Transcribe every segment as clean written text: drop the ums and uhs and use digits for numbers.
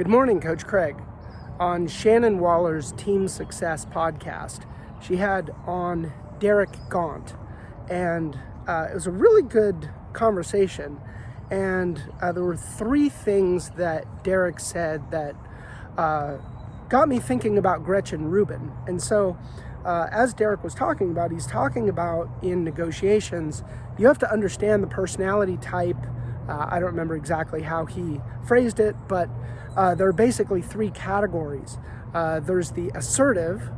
Good morning, Coach Craig. On Shannon Waller's Team Success podcast, she had on Derek Gaunt, and it was a really good conversation. And there were three things that Derek said that got me thinking about Gretchen Rubin. And so, as Derek was talking about, he's talking about in negotiations, you have to understand the personality type. I don't remember exactly how he phrased it, but there are basically three categories. There's the assertive,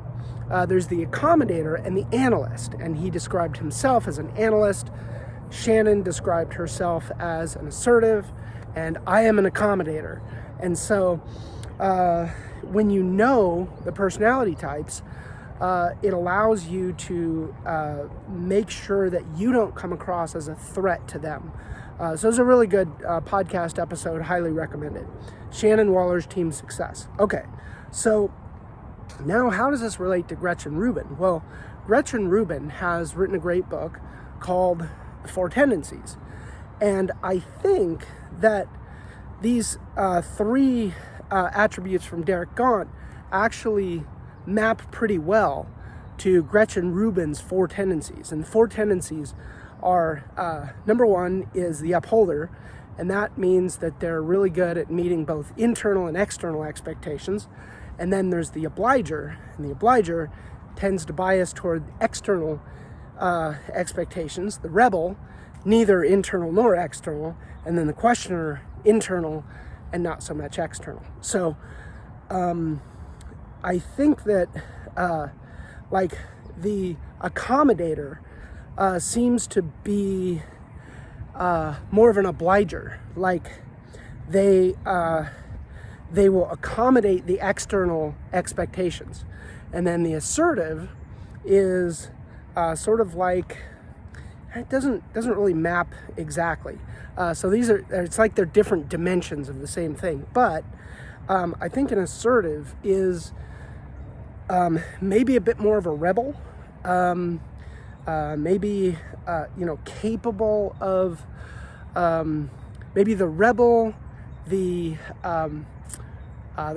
there's the accommodator, and the analyst. And he described himself as an analyst. Shannon described herself as an assertive, and I am an accommodator. And so when you know the personality types, it allows you to make sure that you don't come across as a threat to them. So it's a really good podcast episode, highly recommended. Shannon Waller's Team Success. Okay, so now how does this relate to Gretchen Rubin? Well, Gretchen Rubin has written a great book called The Four Tendencies. And I think that these three attributes from Derek Gaunt actually map pretty well to Gretchen Rubin's four tendencies. And the four tendencies are, number one is the upholder, and that means that they're really good at meeting both internal and external expectations. And then there's the obliger, and the obliger tends to bias toward external expectations. The rebel, neither internal nor external, and then the questioner, internal and not so much external. So I think that like the accommodator seems to be more of an obliger. Like they will accommodate the external expectations. And then the assertive is sort of like, it doesn't really map exactly. So it's like they're different dimensions of the same thing. But I think an assertive is maybe a bit more of a rebel. Maybe capable of maybe the rebel, the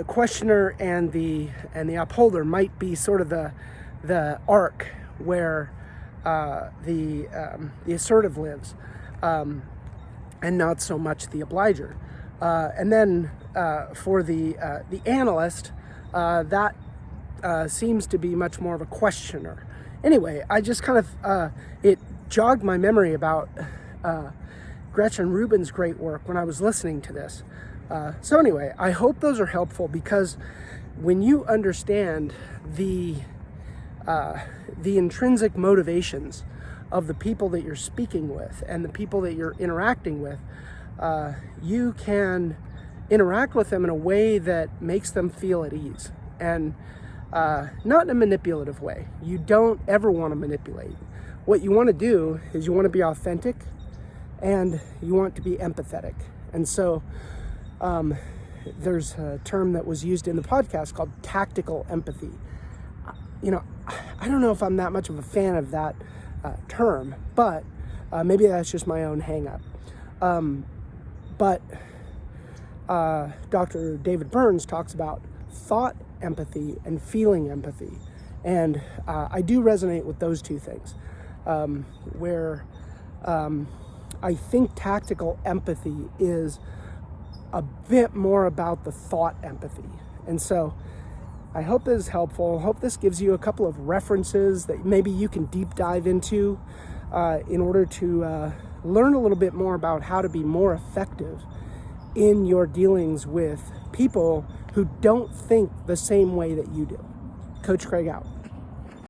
questioner, and the upholder might be sort of the arc where the assertive lives, and not so much the obliger. And then for the analyst, that seems to be much more of a questioner. Anyway, I just kind of, it jogged my memory about Gretchen Rubin's great work when I was listening to this. So anyway, I hope those are helpful, because when you understand the intrinsic motivations of the people that you're speaking with and the people that you're interacting with, you can interact with them in a way that makes them feel at ease, and not in a manipulative way. You don't ever want to manipulate. What you want to do is you want to be authentic, and you want to be empathetic. And so there's a term that was used in the podcast called tactical empathy. I don't know if I'm that much of a fan of that term, but maybe that's just my own hang-up. But Dr. David Burns talks about thought empathy and feeling empathy. And I do resonate with those two things, where I think tactical empathy is a bit more about the thought empathy. And so I hope this is helpful. I hope this gives you a couple of references that maybe you can deep dive into in order to learn a little bit more about how to be more effective in your dealings with people who don't think the same way that you do. Coach Craig out.